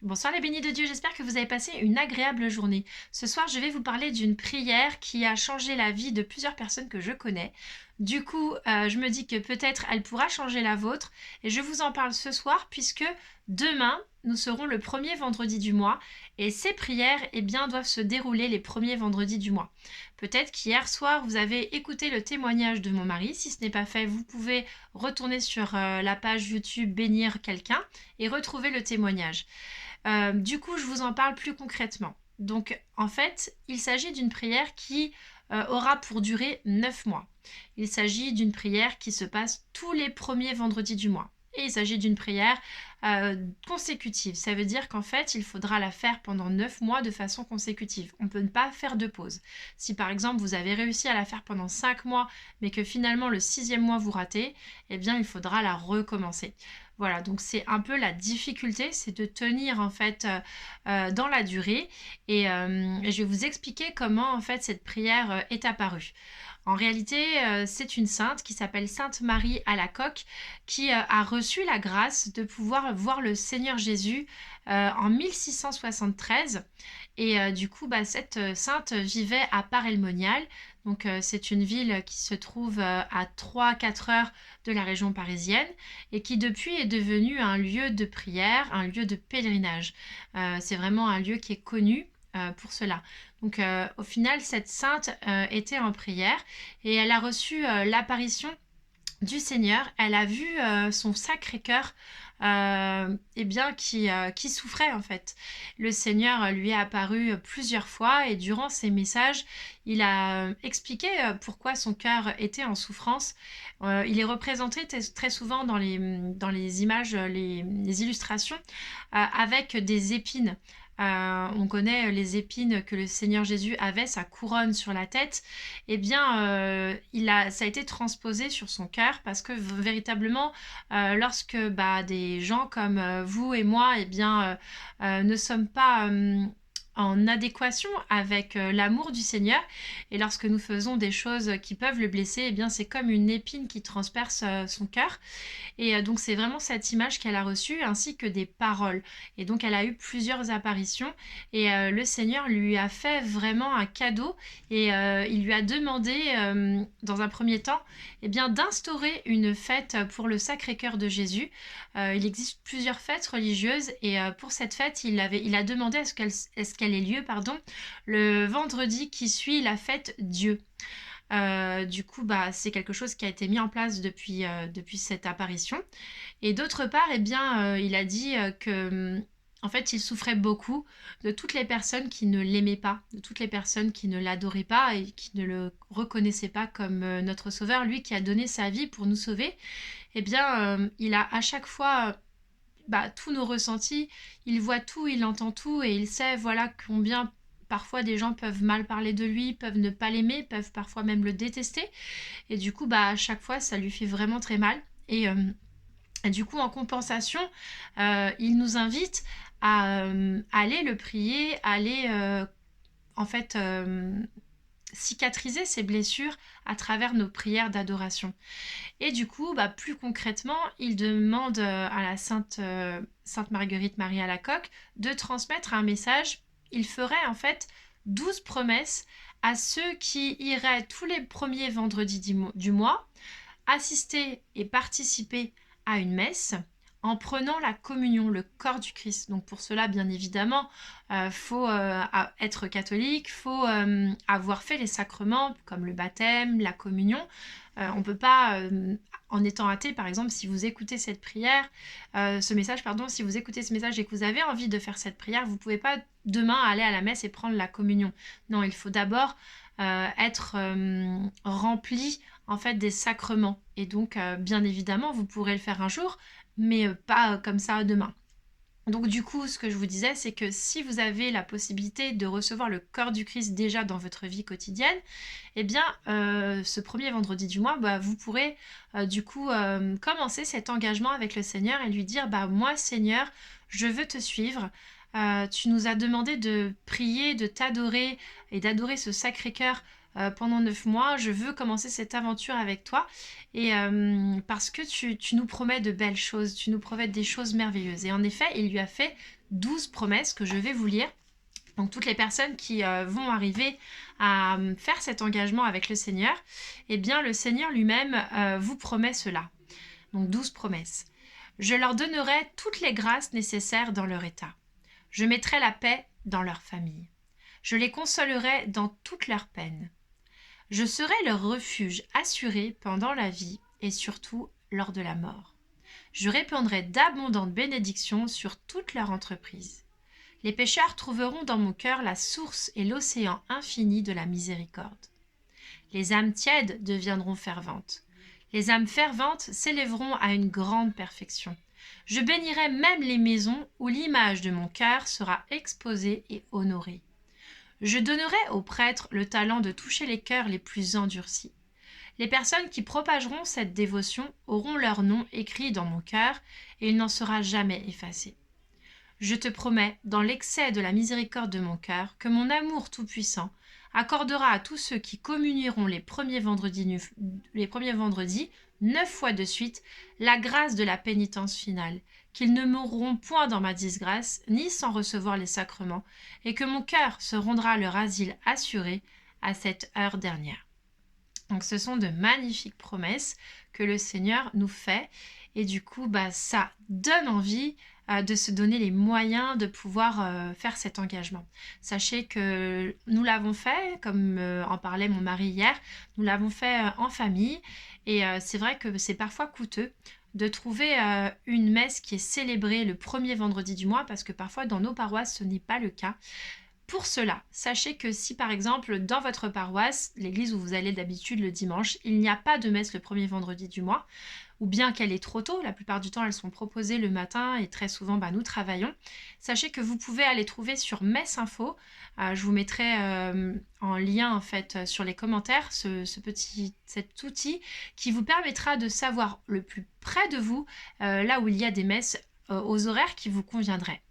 Bonsoir les bénis de Dieu, j'espère que vous avez passé une agréable journée. Ce soir, je vais vous parler d'une prière qui a changé la vie de plusieurs personnes que je connais. Du coup, je me dis que peut-être elle pourra changer la vôtre et je vous en parle ce soir puisque demain, nous serons le premier vendredi du mois et ces prières, eh bien, doivent se dérouler les premiers vendredis du mois. Peut-être qu'hier soir, vous avez écouté le témoignage de mon mari. Si ce n'est pas fait, vous pouvez retourner sur la page YouTube Bénir quelqu'un et retrouver le témoignage. Du coup, je vous en parle plus concrètement. Donc, en fait, il s'agit d'une prière qui aura pour durée 9 mois. Il s'agit d'une prière qui se passe tous les premiers vendredis du mois. Et il s'agit d'une prière consécutive. Ça veut dire qu'en fait, il faudra la faire pendant 9 mois de façon consécutive. On ne peut pas faire de pause. Si par exemple, vous avez réussi à la faire pendant 5 mois, mais que finalement le 6e mois vous ratez, eh bien, il faudra la recommencer. Voilà, donc c'est un peu la difficulté, c'est de tenir en fait dans la durée et je vais vous expliquer comment en fait cette prière est apparue. En réalité, c'est une sainte qui s'appelle Sainte Marie Alacoque qui a reçu la grâce de pouvoir voir le Seigneur Jésus en 1673 et du coup, cette sainte vivait à Paray-le-Monial. Donc c'est une ville qui se trouve à 3-4 heures de la région parisienne et qui depuis est devenu un lieu de prière, un lieu de pèlerinage. C'est vraiment un lieu qui est connu pour cela. Donc au final, cette sainte était en prière et elle a reçu l'apparition du Seigneur. Elle a vu son Sacré-Cœur qui souffrait en fait. Le Seigneur lui est apparu plusieurs fois et durant ses messages, il a expliqué pourquoi son cœur était en souffrance. Il est représenté très souvent dans les images, les illustrations, avec des épines. On connaît les épines que le Seigneur Jésus avait, sa couronne sur la tête. Eh bien, ça a été transposé sur son cœur parce que véritablement, lorsque des gens comme vous et moi, eh bien, ne sommes pas en adéquation avec l'amour du Seigneur et lorsque nous faisons des choses qui peuvent le blesser, eh bien, c'est comme une épine qui transperce son cœur. Et donc c'est vraiment cette image qu'elle a reçue ainsi que des paroles. Et donc elle a eu plusieurs apparitions et le Seigneur lui a fait vraiment un cadeau et il lui a demandé dans un premier temps eh bien, d'instaurer une fête pour le Sacré-Cœur de Jésus. Il existe plusieurs fêtes religieuses et pour cette fête il a demandé à ce qu'elle ait lieu le vendredi qui suit la fête Dieu. Du coup, c'est quelque chose qui a été mis en place depuis cette apparition. Et d'autre part, eh bien, il a dit que, en fait, il souffrait beaucoup de toutes les personnes qui ne l'aimaient pas, de toutes les personnes qui ne l'adoraient pas et qui ne le reconnaissaient pas comme notre sauveur, lui qui a donné sa vie pour nous sauver. Eh bien, il a à chaque fois tous nos ressentis, il voit tout, il entend tout et il sait voilà combien parfois des gens peuvent mal parler de lui, peuvent ne pas l'aimer, peuvent parfois même le détester et du coup à chaque fois ça lui fait vraiment très mal et du coup en compensation il nous invite à aller le prier, aller en fait cicatriser ses blessures à travers nos prières d'adoration. Et du coup, plus concrètement, il demande à la Sainte Marguerite Marie Alacoque de transmettre un message. Il ferait en fait 12 promesses à ceux qui iraient tous les premiers vendredis du mois assister et participer à une messe en prenant la communion, le corps du Christ. Donc pour cela, bien évidemment, faut être catholique, faut avoir fait les sacrements comme le baptême, la communion. On ne peut pas, en étant athée, par exemple, si vous écoutez cette prière, si vous écoutez ce message et que vous avez envie de faire cette prière, vous ne pouvez pas demain aller à la messe et prendre la communion. Non, il faut d'abord être rempli en fait des sacrements. Et donc, bien évidemment, vous pourrez le faire un jour, mais pas comme ça demain. Donc du coup, ce que je vous disais, c'est que si vous avez la possibilité de recevoir le corps du Christ déjà dans votre vie quotidienne, eh bien, ce premier vendredi du mois, vous pourrez du coup commencer cet engagement avec le Seigneur et lui dire, moi Seigneur, je veux te suivre. Tu nous as demandé de prier, de t'adorer et d'adorer ce Sacré-Cœur pendant 9 mois. Je veux commencer cette aventure avec toi et parce que tu nous promets de belles choses, tu nous promets des choses merveilleuses. Et en effet, il lui a fait 12 promesses que je vais vous lire. Donc toutes les personnes qui vont arriver à faire cet engagement avec le Seigneur, eh bien le Seigneur lui-même vous promet cela. Donc 12 promesses. Je leur donnerai toutes les grâces nécessaires dans leur état. Je mettrai la paix dans leur famille. Je les consolerai dans toutes leurs peines. Je serai leur refuge assuré pendant la vie et surtout lors de la mort. Je répandrai d'abondantes bénédictions sur toute leur entreprise. Les pécheurs trouveront dans mon cœur la source et l'océan infini de la miséricorde. Les âmes tièdes deviendront ferventes. Les âmes ferventes s'élèveront à une grande perfection. Je bénirai même les maisons où l'image de mon cœur sera exposée et honorée. Je donnerai aux prêtres le talent de toucher les cœurs les plus endurcis. Les personnes qui propageront cette dévotion auront leur nom écrit dans mon cœur et il n'en sera jamais effacé. Je te promets, dans l'excès de la miséricorde de mon cœur, que mon amour tout-puissant accordera à tous ceux qui communieront les premiers vendredis 9 fois de suite, la grâce de la pénitence finale, qu'ils ne mourront point dans ma disgrâce, ni sans recevoir les sacrements, et que mon cœur se rendra leur asile assuré à cette heure dernière. Donc ce sont de magnifiques promesses que le Seigneur nous fait, et du coup ça donne envie de se donner les moyens de pouvoir faire cet engagement. Sachez que nous l'avons fait, comme en parlait mon mari hier, nous l'avons fait en famille et c'est vrai que c'est parfois coûteux de trouver une messe qui est célébrée le premier vendredi du mois parce que parfois dans nos paroisses ce n'est pas le cas. Pour cela, sachez que si par exemple dans votre paroisse, l'église où vous allez d'habitude le dimanche, il n'y a pas de messe le premier vendredi du mois, ou bien qu'elle est trop tôt, la plupart du temps elles sont proposées le matin et très souvent nous travaillons, sachez que vous pouvez aller trouver sur Messe Info, je vous mettrai en lien en fait sur les commentaires cet outil qui vous permettra de savoir le plus près de vous là où il y a des messes aux horaires qui vous conviendraient.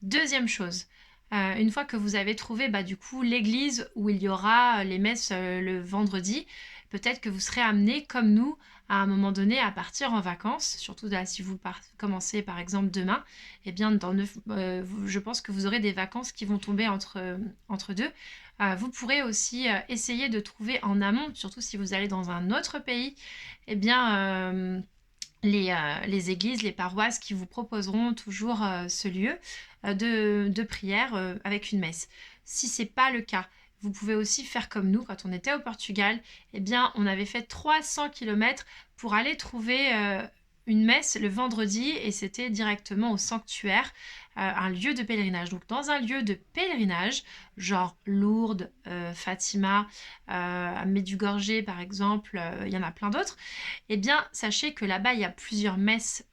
Deuxième chose, une fois que vous avez trouvé du coup l'église où il y aura les messes le vendredi, peut-être que vous serez amené comme nous à un moment donné à partir en vacances, surtout là, si vous commencez par exemple demain, eh bien je pense que vous aurez des vacances qui vont tomber entre deux. Vous pourrez aussi essayer de trouver en amont, surtout si vous allez dans un autre pays, eh bien les églises, les paroisses qui vous proposeront toujours ce lieu de prière avec une messe. Si ce n'est pas le cas, vous pouvez aussi faire comme nous quand on était au Portugal. Eh bien, on avait fait 300 km pour aller trouver une messe le vendredi et c'était directement au sanctuaire, un lieu de pèlerinage. Donc dans un lieu de pèlerinage, genre Lourdes, Fatima, Medjugorje par exemple, il y en a plein d'autres, eh bien sachez que là-bas il y a plusieurs messes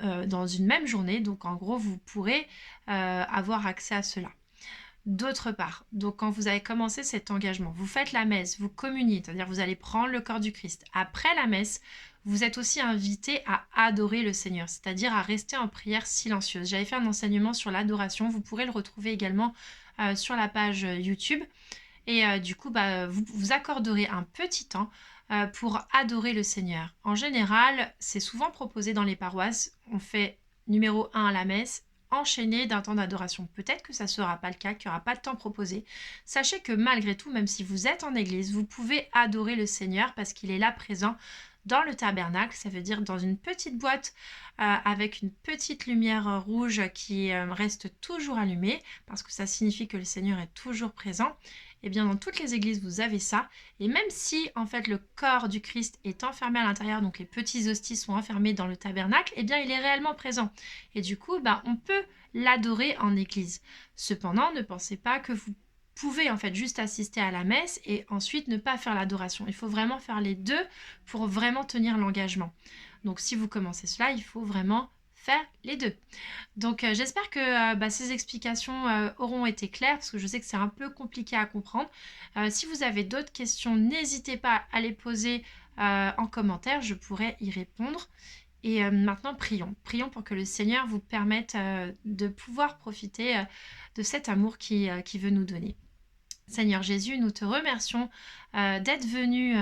dans une même journée, donc en gros vous pourrez avoir accès à cela. D'autre part, donc quand vous avez commencé cet engagement, vous faites la messe, vous communiez, c'est-à-dire vous allez prendre le corps du Christ. Après la messe, vous êtes aussi invité à adorer le Seigneur, c'est-à-dire à rester en prière silencieuse. J'avais fait un enseignement sur l'adoration, vous pourrez le retrouver également sur la page YouTube. Et du coup, vous accorderez un petit temps pour adorer le Seigneur. En général, c'est souvent proposé dans les paroisses. On fait numéro 1 à la messe, enchaîné d'un temps d'adoration. Peut-être que ça ne sera pas le cas, qu'il n'y aura pas de temps proposé. Sachez que malgré tout, même si vous êtes en église, vous pouvez adorer le Seigneur parce qu'il est là présent dans le tabernacle, ça veut dire dans une petite boîte avec une petite lumière rouge qui reste toujours allumée parce que ça signifie que le Seigneur est toujours présent. Et bien dans toutes les églises vous avez ça, et même si en fait le corps du Christ est enfermé à l'intérieur, donc les petits hosties sont enfermés dans le tabernacle, et bien il est réellement présent. Et du coup on peut l'adorer en église. Cependant, ne pensez pas que vous pouvez en fait juste assister à la messe et ensuite ne pas faire l'adoration. Il faut vraiment faire les deux pour vraiment tenir l'engagement. Donc si vous commencez cela, il faut vraiment faire les deux. Donc j'espère que ces explications auront été claires parce que je sais que c'est un peu compliqué à comprendre. Si vous avez d'autres questions, n'hésitez pas à les poser en commentaire, je pourrai y répondre. Et maintenant, prions. Prions pour que le Seigneur vous permette de pouvoir profiter de cet amour qui veut nous donner. Seigneur Jésus, nous te remercions d'être venu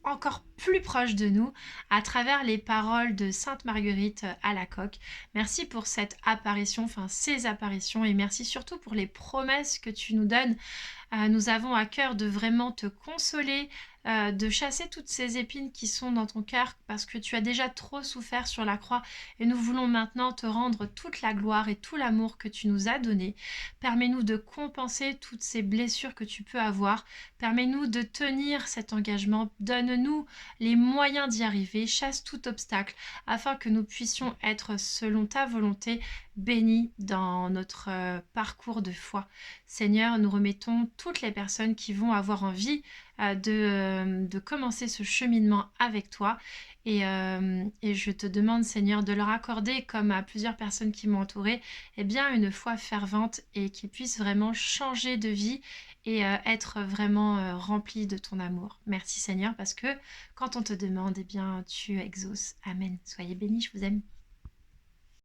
encore plus proche de nous à travers les paroles de Sainte Marguerite Alacoque. Merci pour cette apparition, enfin ces apparitions, et merci surtout pour les promesses que tu nous donnes. Nous avons à cœur de vraiment te consoler, de chasser toutes ces épines qui sont dans ton cœur parce que tu as déjà trop souffert sur la croix et nous voulons maintenant te rendre toute la gloire et tout l'amour que tu nous as donné. Permets-nous de compenser toutes ces blessures que tu peux avoir. Permets-nous de tenir cet engagement. Donne-nous les moyens d'y arriver. Chasse tout obstacle afin que nous puissions être selon ta volonté bénis dans notre parcours de foi. Seigneur, nous remettons toutes les personnes qui vont avoir envie de commencer ce cheminement avec toi. Et je te demande, Seigneur, de leur accorder, comme à plusieurs personnes qui m'ont entourée, eh bien, une foi fervente et qu'ils puissent vraiment changer de vie et être vraiment remplis de ton amour. Merci, Seigneur, parce que quand on te demande, eh bien, tu exauces. Amen. Soyez bénis, je vous aime.